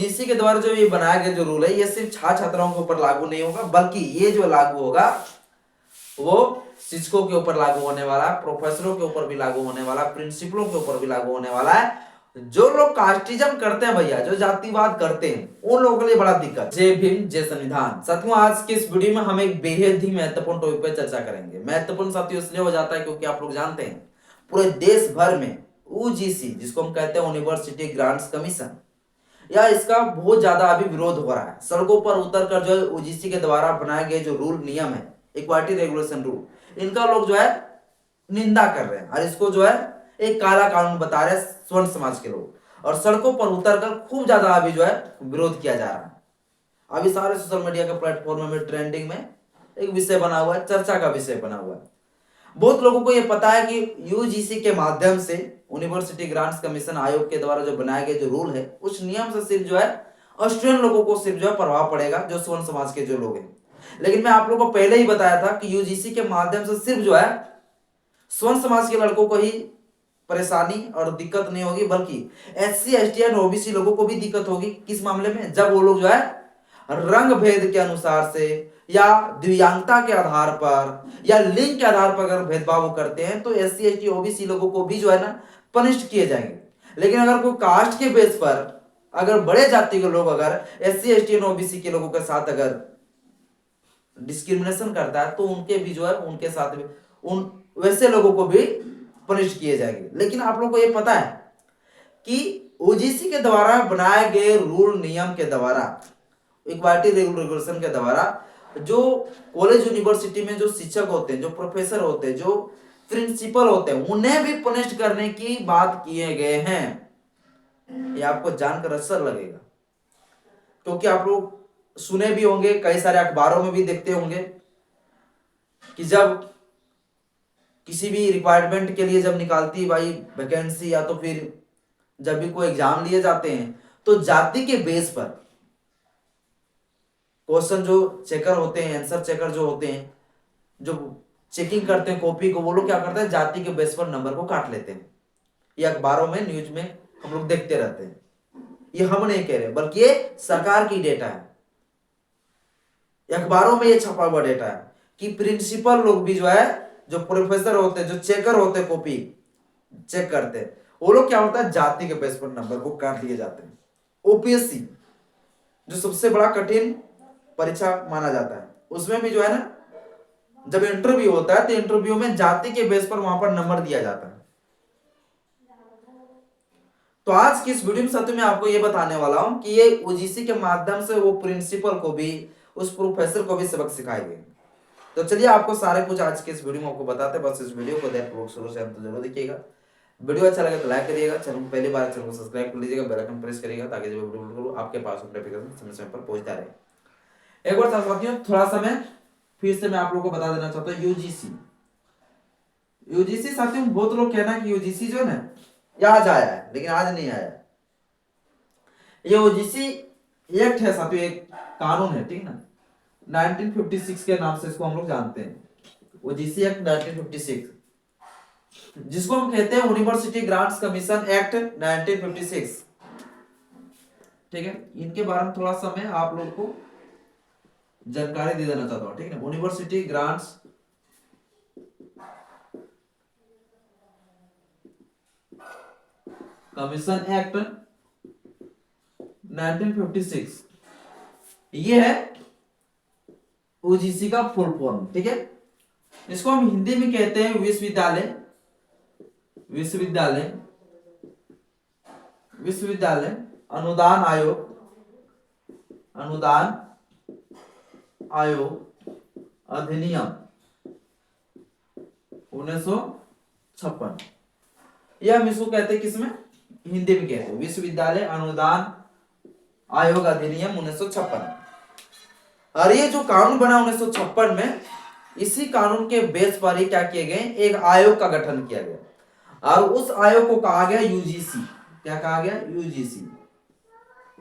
UGC के द्वारा जो ये बनाया गया जो रूल है ये सिर्फ छात्र छात्राओं के ऊपर लागू नहीं होगा, बल्कि ये जो लागू होगा वो शिक्षकों के ऊपर लागू होने वाला, प्रोफेसरों के ऊपर भी लागू होने वाला, प्रिंसिपलों के ऊपर भी लागू होने वाला है। जो लोग कास्टिज्म करते हैं भैया, जो जातिवाद करते हैं, उन लोगों के लिए बड़ा दिक्कत। जय भीम, जय संविधान। साथियों, आज के इस वीडियो में हम एक बेहद ही महत्वपूर्ण टॉपिक पर चर्चा करेंगे। महत्वपूर्ण साथियों इसलिए हो जाता है क्योंकि आप लोग जानते हैं पूरे देश भर में यूजीसी, जिसको हम कहते हैं यूनिवर्सिटी ग्रांट्स कमीशन, या इसका बहुत ज्यादा अभी विरोध हो रहा है। सड़कों पर उतर कर जो यूजीसी के द्वारा बनाए गए जो रूल नियम है, इक्वालिटी रेगुलेशन रूल, इनका लोग जो है निंदा कर रहे हैं और इसको जो है एक काला कानून बता रहे हैं स्वर्ण समाज के लोग, और सड़कों पर उतर कर खूब ज्यादा अभी जो है विरोध किया जा रहा है। अभी सारे सोशल मीडिया के प्लेटफॉर्म में ट्रेंडिंग में एक विषय बना हुआ है, चर्चा का विषय बना हुआ है। बहुत लोगों को यह पता है कि यूजीसी के माध्यम से, यूनिवर्सिटी ग्रांट्स कमीशन आयोग के द्वारा जो बनाए गए जो रूल है, उस नियम से सिर्फ जो है ऑस्ट्रेलियन लोगों को सिर्फ जो है प्रभाव पड़ेगा, जो स्वर्ण समाज के जो लोग हैं। लेकिन मैं आप लोगों को पहले ही बताया था कि यूजीसी के माध्यम से सिर्फ जो है स्वर्ण समाज के लड़कों को ही परेशानी और दिक्कत नहीं होगी, बल्कि एससी, एसटी और ओबीसी लोगों को भी दिक्कत होगी। किस मामले में? जब वो लोग जो है रंग भेद के अनुसार से या दिव्यांगता के आधार पर या लिंग के आधार पर अगर भेदभाव करते हैं तो एससी, एसटी, ओबीसी लोगों को भी जो है ना पनिश किए जाएंगे। लेकिन अगर कोई कास्ट के बेस पर अगर बड़े जाति के लोग अगर एससी, एसटी और ओबीसी के लोगों के साथ अगर डिस्क्रिमिनेशन करता है तो उनके भी जो है उनके साथ भी उन वैसे लोगों को भी पनिश किए जाएंगे। लेकिन आप लोगों को ये पता है कि यूजीसी के द्वारा बनाए गए रूल नियम के द्वारा, इक्वालिटी रेगुलेशन के द्वारा, जो कॉलेज यूनिवर्सिटी में जो शिक्षक होते हैं, जो प्रोफेसर होते हैं, जो प्रिंसिपल होते हैं, उन्हें भी पनिश करने की बात किए गए हैं। ये आपको जानकर असर लगेगा, क्योंकि आप लोग सुने भी होंगे, कई सारे अखबारों में भी देखते होंगे कि जब किसी भी रिक्वायरमेंट के लिए जब निकालती भाई वैकेंसी, या तो फिर जब भी कोई एग्जाम लिए जाते हैं, तो जाति के बेस पर क्वेश्चन जो चेकर होते हैं, आंसर चेकर जो होते हैं, जो चेकिंग करते हैं कॉपी को, वो लोग क्या करते हैं, जाति के बेस पर नंबर को काट लेते हैं। ये अखबारों में, न्यूज में हम लोग देखते रहते हैं। ये हम नहीं कह रहे, बल्कि ये सरकार की डेटा है, अखबारों में ये छपा हुआ डेटा है कि प्रिंसिपल लोग भी जो है, जो प्रोफेसर होते हैं, जो चेकर होते हैं, कॉपी चेक करते हैं, वो लोग क्या होता है, जाति के बेस पर नंबर को काट लिए जाते हैं। ओपीएससी जो सबसे बड़ा कठिन परीक्षा माना जाता है, उसमें भी जो है ना, जब इंटरव्यू होता है तो इंटरव्यू में जाति के बेस पर वहां पर नंबर दिया जाता है। तो आज की इस वीडियो में साथियों मैं आपको ये बताने वाला हूं कि ये यूजीसी के माध्यम से वो प्रिंसिपल को भी, उस प्रोफेसर को भी सबक सिखाएंगे। तो चलिए आपको सारे कुछ आज के इस वीडियो में आपको बताते हैं। बस इस वीडियो को ध्यानपूर्वक शुरू से अंत जरूर देखिएगा। वीडियो अच्छा लगे तो लाइक करिएगा, चैनल को पहली बार चैनल को सब्सक्राइब कर लीजिएगा, बेल आइकन प्रेस करिएगा ताकि जब वीडियो अपलोड करूं आपके पास नोटिफिकेशन समय समय पर पहुंचता रहे। एक बार साथियों थोड़ा सा मैं फिर से मैं आप लोगों को बता देना चाहता हूं, यूजीसी साथियों, बहुत लोग कहना कि यूजीसी जो है ना ये आज आया है, लेकिन आज नहीं आया। ये यूजीसी एक्ट है साथियों, एक कानून है, ठीक ना, 1956 के नाम से इसको हम लोग जानते हैं, यूजीसी एक्ट 1956, जिसको हम कहते हैं यूनिवर्सिटी ग्रांट्स कमीशन एक्ट 1956। ठीक है, इनके बारे में थोड़ा सा मैं आप लोग को जानकारी दे देना चाहता हूं, ठीक है। यूनिवर्सिटी ग्रांट्स कमीशन एक्ट 1956 ये है यूजीसी का फुल फॉर्म, ठीक है। इसको हम हिंदी में कहते हैं विश्वविद्यालय अनुदान आयोग अधिनियम 1956। यह हम इसको कहते हैं, किसमें, हिंदी में कहते हैं विश्वविद्यालय अनुदान आयोग अधिनियम 1956। और ये जो कानून बना 1956 में, इसी कानून के बेस पर ही क्या किए गए, एक आयोग का गठन किया गया, और उस आयोग को कहा गया यूजीसी। क्या कहा गया? यूजीसी।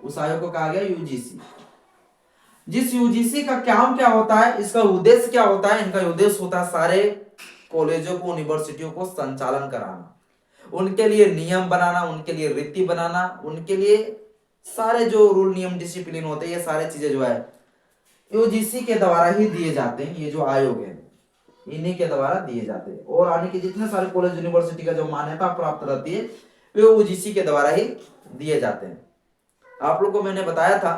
उस आयोग को कहा गया यूजीसी। जिस यूजीसी का काम क्या होता है, इसका उद्देश्य क्या होता है? इनका उद्देश्य होता है सारे कॉलेजों को, यूनिवर्सिटियों को संचालन कराना, उनके लिए नियम बनाना, उनके लिए रीति बनाना, उनके लिए सारे जो रूल नियम डिसिप्लिन होते हैं, ये सारे चीजें जो है यूजीसी के द्वारा ही दिए जाते हैं। ये जो आयोग है इन्हीं के द्वारा दिए जाते हैं, और आने के जितने सारे कॉलेज यूनिवर्सिटी का जो मान्यता प्राप्त रहती है वे यूजीसी के द्वारा ही दिए जाते हैं। आप लोग को मैंने बताया था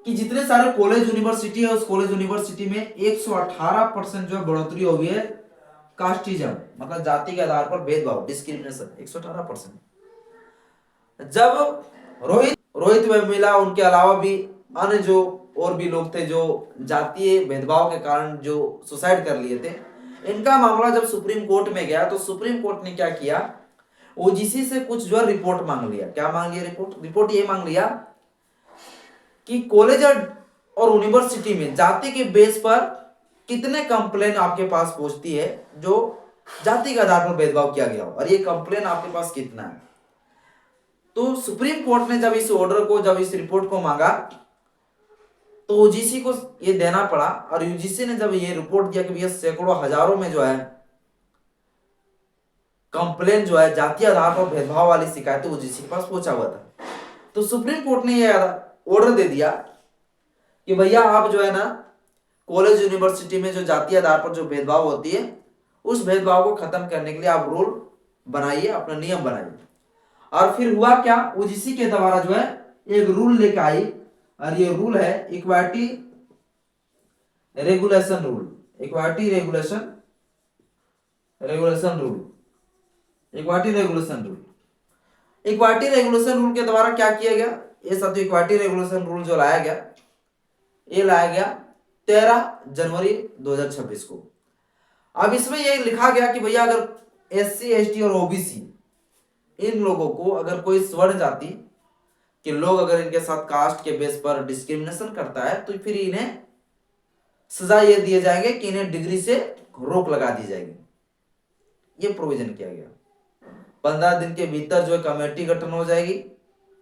कि जितने सारे कॉलेज यूनिवर्सिटी है उस कॉलेज यूनिवर्सिटी में 118% जो है बढ़ोतरी हुई है कास्टिज्म, मतलब जाति के आधार पर भेदभाव, डिस्क्रिमिनेशन 118%। जब रोहित रोहित वेमुला उनके अलावा भी अन्य जो और भी लोग थे जो जातीय भेदभाव के कारण जो सुसाइड कर लिए थे, इनका मामला जब सुप्रीम कोर्ट में गया तो सुप्रीम कोर्ट ने क्या किया, ओजीसी से कुछ जो है रिपोर्ट मांग लिया। क्या मांग लिया? रिपोर्ट ये मांग लिया कि कॉलेज और यूनिवर्सिटी में जाति के बेस पर कितने कंप्लेन आपके पास पहुंचती है जो जाति के आधार पर भेदभाव किया गया हो, और ये कंप्लेन आपके पास कितना है। तो सुप्रीम कोर्ट ने जब इस ऑर्डर को, जब इस रिपोर्ट को मांगा तो यूजीसी को ये देना पड़ा, और यूजीसी ने जब ये रिपोर्ट दिया कि भैया सैकड़ों हजारों में जो है कंप्लेन जो है जातीय आधार पर भेदभाव वाली शिकायतें यूजीसी के पास पहुंचा हुआ था, तो सुप्रीम कोर्ट ने ये ऑर्डर दे दिया कि भैया आप जो है ना कॉलेज यूनिवर्सिटी में जो जातीय आधार पर जो भेदभाव होती है उस भेदभाव को खत्म करने के लिए आप रूल बनाइए, अपना नियम बनाइए। और फिर हुआ क्या, यूजीसी के द्वारा जो है एक रूल लेकर आई, और ये रूल है equality regulation rule. Equality regulation rule equality regulation rule equality regulation rule के द्वारा क्या किया गया, ये सब इक्वालिटी रेगुलेशन रूल जो लाया गया, ये लाया गया 13 जनवरी 2026 को। अब इसमें ये लिखा गया कि भैया अगर एससी एसटी और ओबीसी इन लोगों को अगर कोई स्वर्ण जाति के लोग अगर इनके साथ कास्ट के बेस पर डिस्क्रिमिनेशन करता है तो फिर इन्हें सजा ये दिए जाएंगे कि इन्हें डिग्री से रोक लगा दी जाएगी। ये प्रोविजन किया गया। 15 दिन के भीतर जो है कमेटी गठन हो जाएगी,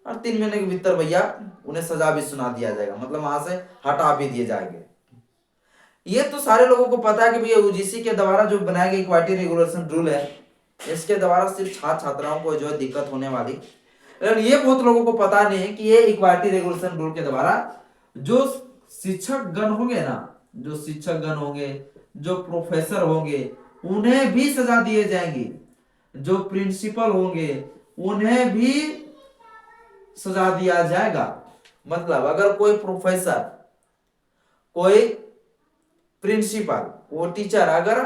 और 3 महीने के भीतर भैया उन्हें सजा भी सुना दिया जाएगा, मतलब वहां से हटा भी दिए जाएंगे। ये तो सारे लोगों को पता है कि भैया यूजीसी के द्वारा जो बनाया गया इक्वालिटी रेगुलेशन रूल है, इसके द्वारा सिर्फ छात्र छात्राओं को जो है दिक्कत होने वाली, लेकिन ये बहुत लोगों को पता नहीं है कि ये इक्वालिटी रेगुलेशन रूल के द्वारा जो शिक्षक गण होंगे ना, जो शिक्षक गण होंगे, जो प्रोफेसर होंगे, उन्हें भी सजा दिए जाएंगी, जो प्रिंसिपल होंगे उन्हें भी सजा दिया जाएगा। मतलब अगर कोई प्रोफेसर, कोई प्रिंसिपल, वो टीचर अगर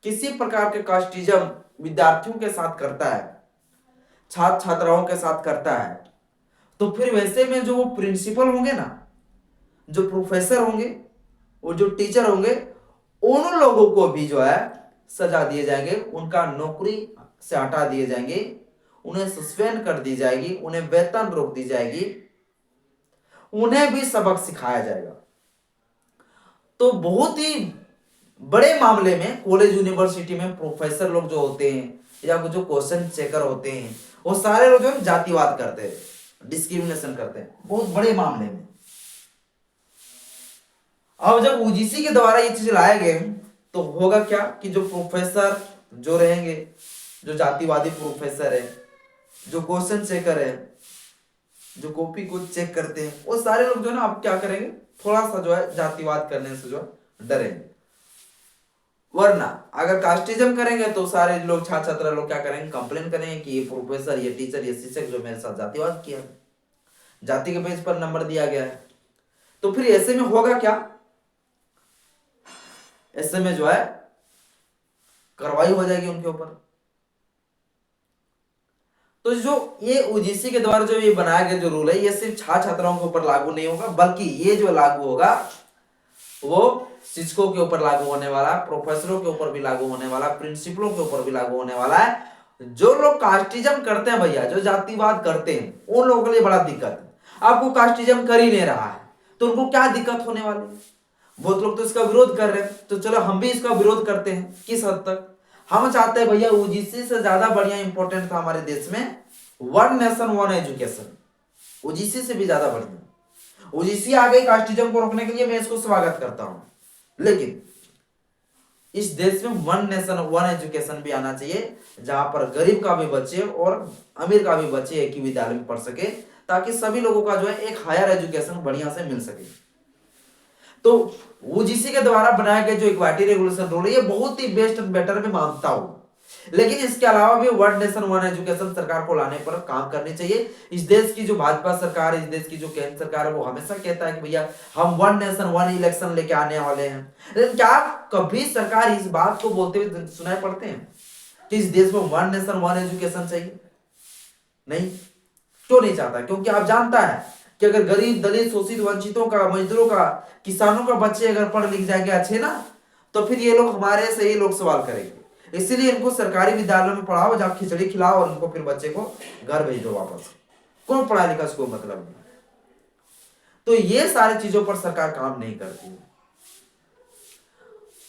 किसी प्रकार के कास्टिज्म विद्यार्थियों के साथ करता है, छात्र छात्राओं के साथ करता है, तो फिर वैसे में जो वो प्रिंसिपल होंगे ना, जो प्रोफेसर होंगे, वो जो टीचर होंगे, उन लोगों को भी जो है सजा दिए जाएंगे, उनका नौकरी से हटा दिए जाएंगे, उन्हें सस्पेंड कर दी जाएगी, उन्हें वेतन रोक दी जाएगी, उन्हें भी सबक सिखाया जाएगा। तो बहुत ही बड़े मामले में कॉलेज यूनिवर्सिटी में प्रोफेसर लोग जो होते हैं या जो क्वेश्चन चेकर होते हैं, वो सारे लोग जो है जातिवाद करते हैं, डिस्क्रिमिनेशन करते हैं, बहुत बड़े मामले में। अब जब यूजीसी के द्वारा ये चीज लाए गए तो होगा क्या कि जो प्रोफेसर जो रहेंगे, जो जातिवादी प्रोफेसर है, जो क्वेश्चन चेकर है, जो कॉपी को चेक करते हैं, वो सारे लोग जो है ना अब क्या करेंगे, थोड़ा सा जो है जातिवाद करने से जो डरेंगे। वरना अगर कास्टिज्म करेंगे तो सारे लोग छात्र छात्रा लोग क्या करेंगे, कंप्लेन करेंगे कि ये प्रोफेसर, ये टीचर, ये शिक्षक जो मेरे साथ जातिवाद किया, जाति के बेस पर नंबर दिया गया है। तो फिर ऐसे में होगा क्या, ऐसे में जो है कार्रवाई हो जाएगी उनके ऊपर। तो जो ये यूजीसी के द्वारा जो ये बनाया गया जो रूल है, ये सिर्फ छात्र छात्राओं के ऊपर लागू नहीं होगा, बल्कि ये जो लागू होगा वो शिक्षकों के ऊपर लागू होने वाला, प्रोफेसरों के ऊपर भी लागू होने वाला, प्रिंसिपलों के ऊपर भी लागू होने वाला है। जो लोग कास्टिज्म करते हैं भैया, जो जातिवाद करते हैं, उन लोगों के लिए बड़ा दिक्कत है। आपको कास्टिज्म कर ही नहीं रहा है तो उनको क्या दिक्कत होने वाली है? बहुत लोग तो इसका विरोध कर रहे हैं, तो चलो हम भी इसका विरोध करते हैं। किस हद तक? हम चाहते हैं भैया यूजीसी से ज्यादा बढ़िया इंपॉर्टेंट था हमारे देश में one nation one education, UGC से भी ज्यादा बढ़िया। यूजीसी आ गई कास्टिज्म को रोकने के लिए, मैं इसको स्वागत करता हूं, लेकिन इस देश में वन नेशन वन एजुकेशन भी आना चाहिए, जहां पर गरीब का भी बच्चे और अमीर का भी बच्चे एक ही विद्यालय में पढ़ सके, ताकि सभी लोगों का जो है एक हायर एजुकेशन बढ़िया से मिल सके। तो यूजीसी के द्वारा बनाया गया जो इक्वालिटी रेगुलेशन रूल है ये बहुत ही बेस्ट एंड बेटर मैं मानता हूं, लेकिन इसके अलावा भी वन नेशन वन एजुकेशन सरकार को लाने पर काम करनी चाहिए। इस देश की जो भाजपा सरकार है, इस देश की जो केंद्र सरकार है, वो हमेशा कहता है कि भैया हम वन नेशन वन इलेक्शन लेके आने वाले हैं, लेकिन क्या कभी सरकार इस बात को बोलते हुए सुनाई पड़ते हैं कि इस देश में वन नेशन वन एजुकेशन चाहिए? नहीं, क्यों नहीं चाहता? क्योंकि आप जानता है कि अगर गरीब दलित शोषित वंचितों का, मजदूरों का, किसानों का बच्चे अगर पढ़ लिख जाएंगे अच्छे ना, तो फिर ये लोग हमारे से ही लोग सवाल करेंगे। इसीलिए इनको सरकारी विद्यालयों में पढ़ाओ, जहाँ खिचड़ी खिलाओ और इनको फिर बच्चे को घर भेज दो वापस। कौन पढ़ा लिखा उसको मतलब नहीं। तो ये सारी चीजों पर सरकार काम नहीं करती है।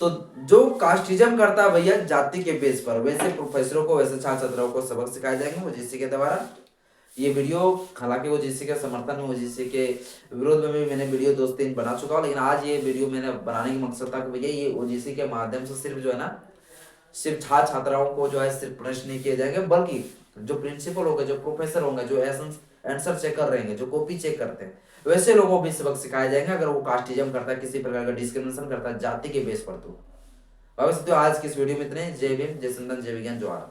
तो जो कास्टिज्म करता है भैया जाति के बेस पर, वैसे प्रोफेसरों को, वैसे छात्र छात्राओं को सबक सिखाए जाएंगे ओजीसी के द्वारा। ये वीडियो हालांकि ओजीसी के समर्थन में, ओजीसी के विरोध में भी मैंने वीडियो 2-3 बना चुका हूँ, लेकिन आज ये वीडियो मैंने बनाने की मकसद था कि भैया ये ओजीसी के माध्यम से सिर्फ जो है ना, सिर्फ छात्र छात्राओं को जो है सिर्फ प्रश्न नहीं किए जाएंगे, बल्कि जो प्रिंसिपल होंगे, जो प्रोफेसर होंगे, जो आंसर चेकर रहेंगे, जो कॉपी चेक करते हैं, वैसे लोगों को भी सबक सिखाए जाएंगे अगर वो कास्टिज्म करता है, किसी प्रकार का डिस्क्रिमिनेशन करता है जाति के बेस पर। तो आज की इस वीडियो में इतने। जय भीम, जय संविधान, जय विज्ञान, जोहार।